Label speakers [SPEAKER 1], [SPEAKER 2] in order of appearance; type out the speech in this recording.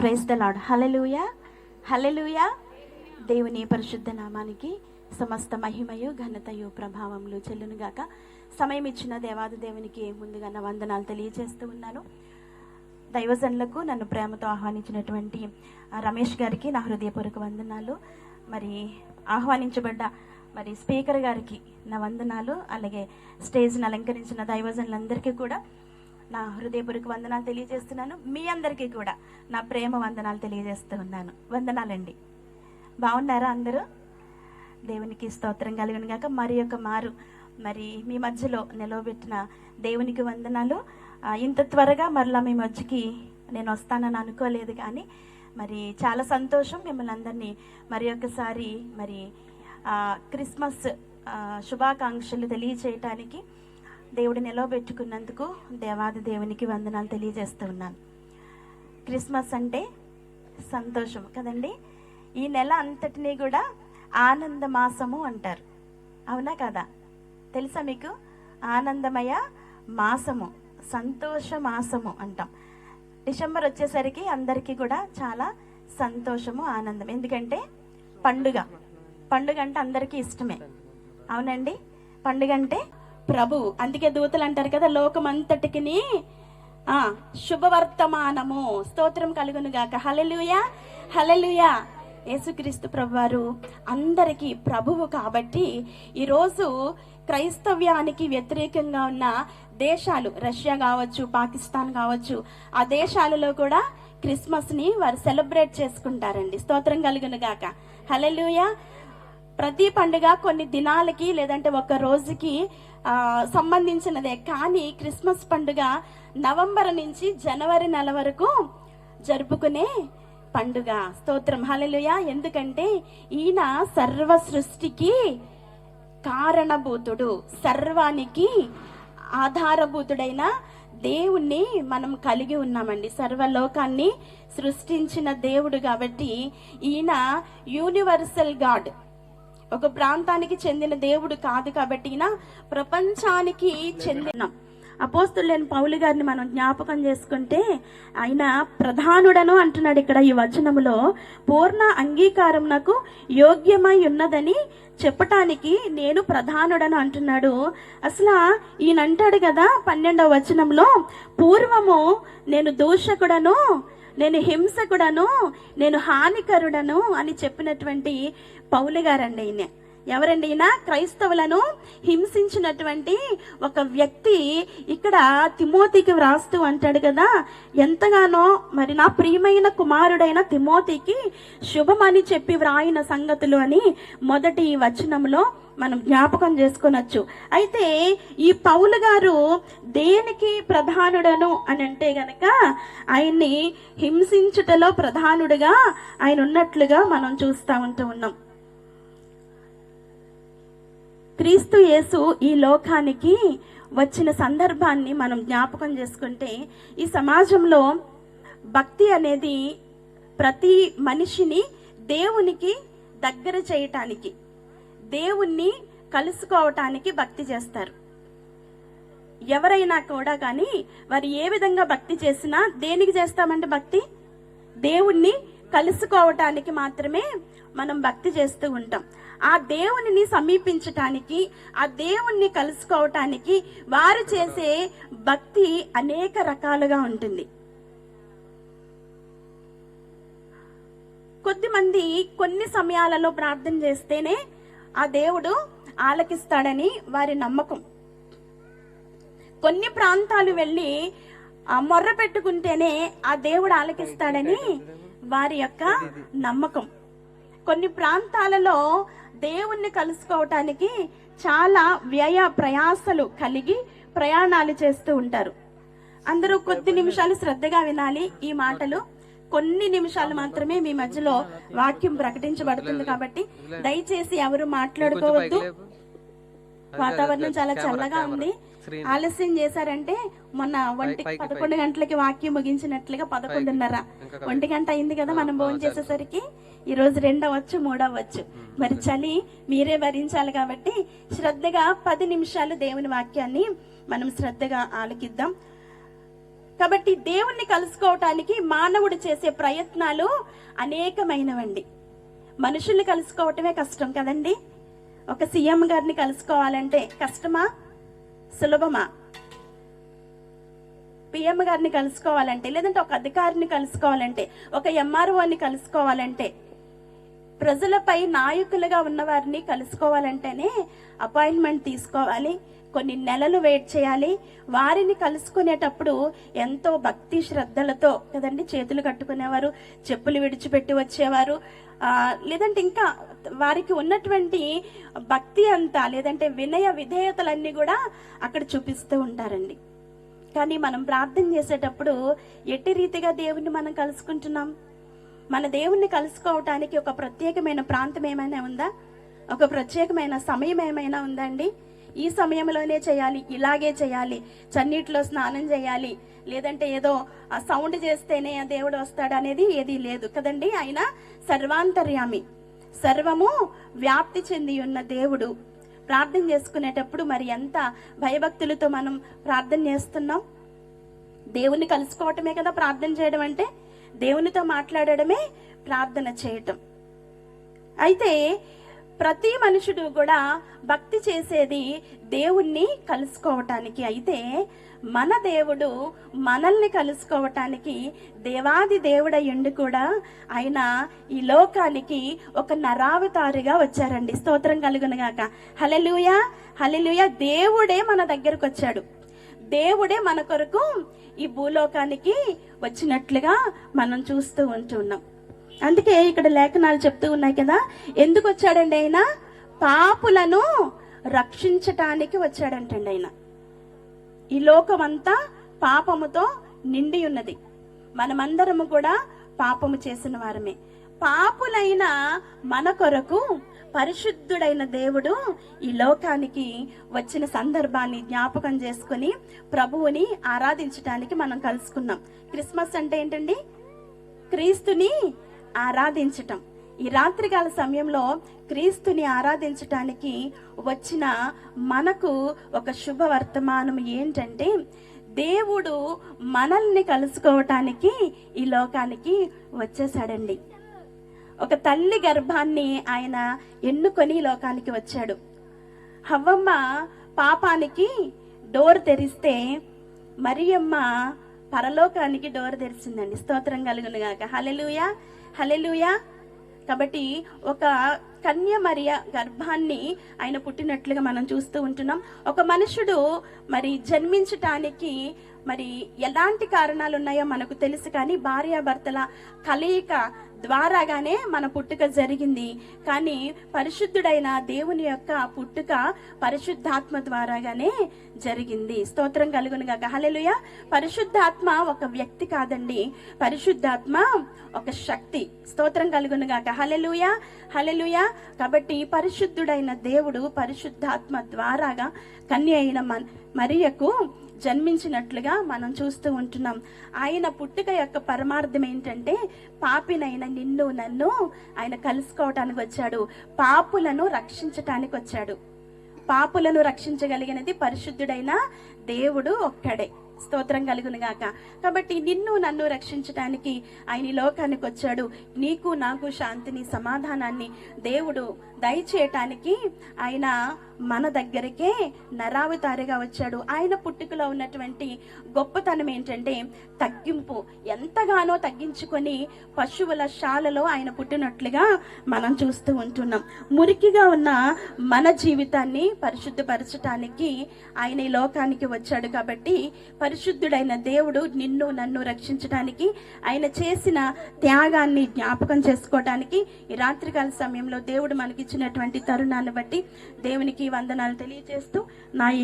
[SPEAKER 1] Praise the Lord. Hallelujah, hallelujah. దేవుని పరిశుద్ధ నామానికి సమస్త మహిమయు ఘనతయు ప్రభావములు చెల్లునుగాక. సమయం ఇచ్చిన దేవాది దేవునికి ముందుగా నా వందనాలు తెలియజేస్తూ ఉన్నాను. దైవజనులకు నన్ను ప్రేమతో ఆహ్వానించినటువంటి రమేష్ గారికి నా హృదయపూర్వక వందనాలు. మరి ఆహ్వానించబడ్డ స్పీకర్ గారికి నా వందనాలు. అలాగే స్టేజ్ని అలంకరించిన దైవజనులందరికీ కూడా నా హృదయపూర్వక వందనాలు తెలియజేస్తున్నాను. మీ అందరికీ కూడా నా ప్రేమ వందనాలు తెలియజేస్తూ ఉన్నాను. వందనాలండి. బాగున్నారా అందరూ? దేవునికి స్తోత్రం కలుగును గాక. మరి ఒక మారు మీ మధ్యలో నిలవబెట్టిన దేవునికి వందనాలు. ఇంత త్వరగా మరలా మీ మధ్యకి నేను వస్తానని అనుకోలేదు, కానీ చాలా సంతోషం మిమ్మల్ని అందరినీ మరి ఒకసారి క్రిస్మస్ శుభాకాంక్షలు తెలియచేయటానికి దేవుడు నిలవబెట్టుకున్నందుకు దేవాది దేవునికి వందనాలు తెలియజేస్తూ ఉన్నాను. క్రిస్మస్ అంటే సంతోషం కదండి. ఈ నెల అంతటినీ కూడా ఆనంద మాసము అంటారు, అవునా కదా? తెలుసా మీకు? ఆనందమయ మాసము, సంతోష మాసము అంటాం. డిసెంబర్ వచ్చేసరికి అందరికీ కూడా చాలా సంతోషము, ఆనందం. ఎందుకంటే పండుగ అంటే అందరికీ ఇష్టమే, అవునండి. పండుగ అంటే ప్రభు. అందుకే దూతలు అంటారు కదా, లోకమంతటికి శుభవర్తమానము, స్తోత్రం కలుగును గాక. హల్లెలూయా, హల్లెలూయా. యేసుక్రీస్తు ప్రభువారు అందరికీ ప్రభువు కాబట్టి ఈరోజు క్రైస్తవ్యానికి వ్యతిరేకంగా ఉన్న దేశాలు, రష్యా కావచ్చు, పాకిస్తాన్ కావచ్చు, ఆ దేశాలలో కూడా క్రిస్మస్ని వారు సెలబ్రేట్ చేసుకుంటారండి. స్తోత్రం కలుగును గాక. హల్లెలూయా. ప్రతి పండుగ కొన్ని దినాలకి లేదంటే ఒక రోజుకి సంబంధించినదే, కానీ క్రిస్మస్ పండుగ నవంబర్ నుంచి జనవరి నెల వరకు జరుపుకునే పండుగ. స్తోత్రం, హల్లెలూయా. ఎందుకంటే ఈయన సర్వ సృష్టికి కారణభూతుడు, సర్వానికి ఆధారభూతుడైన దేవుణ్ణి మనం కలిగి ఉన్నామండి. సర్వలోకాన్ని సృష్టించిన దేవుడు కాబట్టి ఈయన యూనివర్సల్ గాడ్, ఒక ప్రాంతానికి చెందిన దేవుడు కాదు కాబట్టి ఈయన ప్రపంచానికి చెందిన. అపోస్తులైన పౌలు గారిని మనం జ్ఞాపకం చేసుకుంటే ఆయన ప్రధానుడను అంటున్నాడు ఇక్కడ ఈ వచనములో. పూర్ణ అంగీకారం నాకు యోగ్యమై ఉన్నదని చెప్పటానికి నేను ప్రధానుడను అంటున్నాడు. అసలు ఈయన అంటాడు కదా 12వ వచనంలో, పూర్వము నేను దూషకుడను, నేను హింసకుడను, నేను హానికరుడను అని చెప్పినటువంటి పౌలు గారండి. ఈయన ఎవరండి? ఈయన క్రైస్తవులను హింసించినటువంటి ఒక వ్యక్తి. ఇక్కడ తిమోతికి వ్రాస్తూ అంటాడు కదా, ఎంతగానో నా ప్రియమైన కుమారుడైన తిమోతికి శుభమని చెప్పి వ్రాయిన సంగతులు అని మొదటి వచనంలో మనం జ్ఞాపకం చేసుకొనొచ్చు. అయితే ఈ పౌలు గారు దేనికి ప్రధానుడను అని అంటే గనక ఆయన్ని హింసించుటలో ప్రధానుడుగా ఆయన ఉన్నట్లుగా మనం చూస్తూ ఉన్నాం. క్రీస్తు యేసు ఈ లోకానికి వచ్చిన సందర్భాన్ని మనం జ్ఞాపకం చేసుకుంటే, ఈ సమాజంలో భక్తి అనేది ప్రతి మనిషిని దేవునికి దగ్గర చేయటానికి, దేవుణ్ణి కలుసుకోవటానికి భక్తి చేస్తారు. ఎవరైనా కూడా కానీ వారు ఏ విధంగా భక్తి చేసినా దేనికి చేస్తామంటే భక్తి దేవుణ్ణి కలుసుకోవటానికి మాత్రమే మనం భక్తి చేస్తూ ఉంటాం. ఆ దేవునిని సమీపించటానికి, ఆ దేవుణ్ణి కలుసుకోవటానికి వారు చేసే భక్తి అనేక రకాలుగా ఉంటుంది. కొద్దిమంది కొన్ని సమయాలలో ప్రార్థన చేస్తేనే ఆ దేవుడు ఆలకిస్తాడని వారి నమ్మకం. కొన్ని ప్రాంతాలు వెళ్ళి మొర్ర పెట్టుకుంటేనే ఆ దేవుడు ఆలకిస్తాడని వారి యొక్క నమ్మకం. కొన్ని ప్రాంతాలలో దేవుణ్ణి కలుసుకోవటానికి చాలా వ్యయ ప్రయాసలు కలిగి ప్రయాణాలు చేస్తూ ఉంటారు. అందరూ కొద్ది నిమిషాలు శ్రద్ధగా వినాలి ఈ మాటలు. కొన్ని నిమిషాలు మాత్రమే మీ మధ్యలో వాక్యం ప్రకటించబడుతుంది కాబట్టి దయచేసి ఎవరు మాట్లాడుకోవద్దు. వాతావరణం చాలా చల్లగా ఉంది. ఆలస్యం చేశారంటే మొన్న 11 గంటలకి వాక్యం ముగించినట్లుగా 11:30 1 గంట అయింది కదా మనం భోజనం చేసేసరికి. ఈ రోజు 2 అవ్వచ్చు 3 అవ్వచ్చు. చలి మీరే భరించాలి కాబట్టి శ్రద్ధగా 10 నిమిషాలు దేవుని వాక్యాన్ని మనం శ్రద్ధగా ఆలకిద్దాం. కాబట్టి దేవుణ్ణి కలుసుకోవటానికి మానవుడు చేసే ప్రయత్నాలు అనేకమైనవండి. మనుషుల్ని కలుసుకోవటమే కష్టం కదండి. ఒక సీఎం గారిని కలుసుకోవాలంటే కష్టమా, సులభమా? పిఎం గారిని కలుసుకోవాలంటే, లేదంటే ఒక అధికారిని కలుసుకోవాలంటే, ఒక ఎంఆర్ఓని కలుసుకోవాలంటే, ప్రజలపై నాయకులుగా ఉన్న వారిని కలుసుకోవాలంటేనే అపాయింట్మెంట్ తీసుకోవాలి, కొన్ని నెలలు వెయిట్ చేయాలి. వారిని కలుసుకునేటప్పుడు ఎంతో భక్తి శ్రద్ధలతో కదండి చేతులు కట్టుకునేవారు, చెప్పులు విడిచిపెట్టి వచ్చేవారు. లేదంటే ఇంకా వారికి ఉన్నటువంటి భక్తి అంతా, లేదంటే వినయ విధేయతలన్నీ కూడా అక్కడ చూపిస్తూ ఉంటారండి. కానీ మనం ప్రార్థన చేసేటప్పుడు ఎట్టి రీతిగా దేవుణ్ణి మనం కలుసుకుంటున్నాం? మన దేవుణ్ణి కలుసుకోవటానికి ఒక ప్రత్యేకమైన ప్రాంతం ఏమైనా ఉందా? ఒక ప్రత్యేకమైన సమయం ఏమైనా ఉందా అండి? ఈ సమయంలోనే చేయాలి, ఇలాగే చేయాలి, చన్నీటిలో స్నానం చేయాలి, లేదంటే ఏదో ఆ సౌండ్ చేస్తేనే ఆ దేవుడు వస్తాడు అనేది ఏదీ లేదు కదండి. ఆయన సర్వాంతర్యామి, సర్వము వ్యాప్తి చెంది ఉన్న దేవుడు. ప్రార్థన చేసుకునేటప్పుడు మరి ఎంత భయభక్తులతో మనం ప్రార్థన చేస్తున్నాం? దేవుణ్ణి కలుసుకోవటమే కదా ప్రార్థన చేయడం అంటే, దేవునితో మాట్లాడడమే ప్రార్థన చేయటం. అయితే ప్రతి మనుషుడు కూడా భక్తి చేసేది దేవుణ్ణి కలుసుకోవటానికి. అయితే మన దేవుడు మనల్ని కలుసుకోవటానికి దేవాది దేవుడయ్యుండి కూడా ఆయన ఈ లోకానికి ఒక నరావతారిగా వచ్చారండి. స్తోత్రం కలుగునుగాక. హల్లెలూయా, హల్లెలూయా. దేవుడే మన దగ్గరకు వచ్చాడు. దేవుడే మన కొరకు ఈ భూలోకానికి వచ్చినట్లుగా మనం చూస్తూ ఉంటున్నాం. అందుకే ఇక్కడ లేఖనాలు చెప్తూ ఉన్నాయి కదా, ఎందుకు వచ్చాడండి ఆయన? పాపులను రక్షించటానికి వచ్చాడంటండి ఆయన. ఈ లోకమంతా పాపముతో నిండి ఉన్నది. మనమందరము కూడా పాపము చేసిన వారమే. పాపులైన మన కొరకు పరిశుద్ధుడైన దేవుడు ఈ లోకానికి వచ్చిన సందర్భాన్ని జ్ఞాపకం చేసుకుని ప్రభువుని ఆరాధించడానికి మనం కలుసుకున్నాం. క్రిస్మస్ అంటే ఏంటండి? క్రీస్తుని ఆరాధించటం. ఈ రాత్రికాల సమయంలో క్రీస్తుని ఆరాధించటానికి వచ్చిన మనకు ఒక శుభవర్తమానం ఏంటంటే, దేవుడు మనల్ని కలుసుకోవటానికి ఈ లోకానికి వచ్చేసాడండి. ఒక తల్లి గర్భాన్ని ఆయన ఎన్నుకొని లోకానికి వచ్చాడు. హవ్వమ్మ పాపానికి డోర్ తెరిస్తే మరియమ్మ పరలోకానికి డోర్ తెరిచిందండి. స్తోత్రం కలుగునుగాక. హల్లెలూయా, హల్లెలూయా. కాబట్టి ఒక కన్య మరియ గర్భాన్ని ఆయన పుట్టినట్లుగా మనం చూస్తూ ఉంటున్నాం. ఒక మనుషుడు మరి జన్మించటానికి మరి ఎలాంటి కారణాలు ఉన్నాయో మనకు తెలుసు, కానీ భార్యాభర్తల కలయిక ద్వారాగానే మన పుట్టుక జరిగింది. కానీ పరిశుద్ధుడైన దేవుని యొక్క పుట్టుక పరిశుద్ధాత్మ ద్వారాగానే జరిగింది. స్తోత్రం కలుగునుగాక. హల్లెలూయా. పరిశుద్ధాత్మ ఒక వ్యక్తి కాదండి, పరిశుద్ధాత్మ ఒక శక్తి. స్తోత్రం కలుగునుగాక. హల్లెలూయా, హల్లెలూయా. కాబట్టి పరిశుద్ధుడైన దేవుడు పరిశుద్ధాత్మ ద్వారాగా కన్య అయిన మరియకు జన్మించినట్లుగా మనం చూస్తూ ఉంటున్నాం. ఆయన పుట్టుక యొక్క పరమార్థం ఏంటంటే, పాపినైన నిన్ను నన్ను ఆయన కలుసుకోవటానికి వచ్చాడు, పాపులను రక్షించటానికి వచ్చాడు. పాపులను రక్షించగలిగినది పరిశుద్ధుడైన దేవుడు ఒక్కడే. స్తోత్రం కలుగునుగాక. కాబట్టి నిన్ను నన్ను రక్షించడానికి ఆయన ఈ లోకానికి వచ్చాడు. నీకు నాకు శాంతిని, సమాధానాన్ని దేవుడు దయచేయటానికి ఆయన మన దగ్గరికే నరావతారిగా వచ్చాడు. ఆయన పుట్టుకలో ఉన్నటువంటి గొప్పతనం ఏంటంటే తగ్గింపు. ఎంతగానో తగ్గించుకొని పశువుల శాలలో ఆయన పుట్టినట్లుగా మనం చూస్తూ ఉంటున్నాం. మురికిగా ఉన్న మన జీవితాన్ని పరిశుద్ధపరచటానికి ఆయన ఈ లోకానికి వచ్చాడు. కాబట్టి పరిశుద్ధుడైన దేవుడు నిన్ను నన్ను రక్షించడానికి ఆయన చేసిన త్యాగాన్ని జ్ఞాపకం చేసుకోవడానికి ఈ రాత్రికాల సమయంలో దేవుడు మనకిచ్చినటువంటి తరుణాన్ని బట్టి దేవునికి వందనాలు తెలియజేస్తూ నా ఈ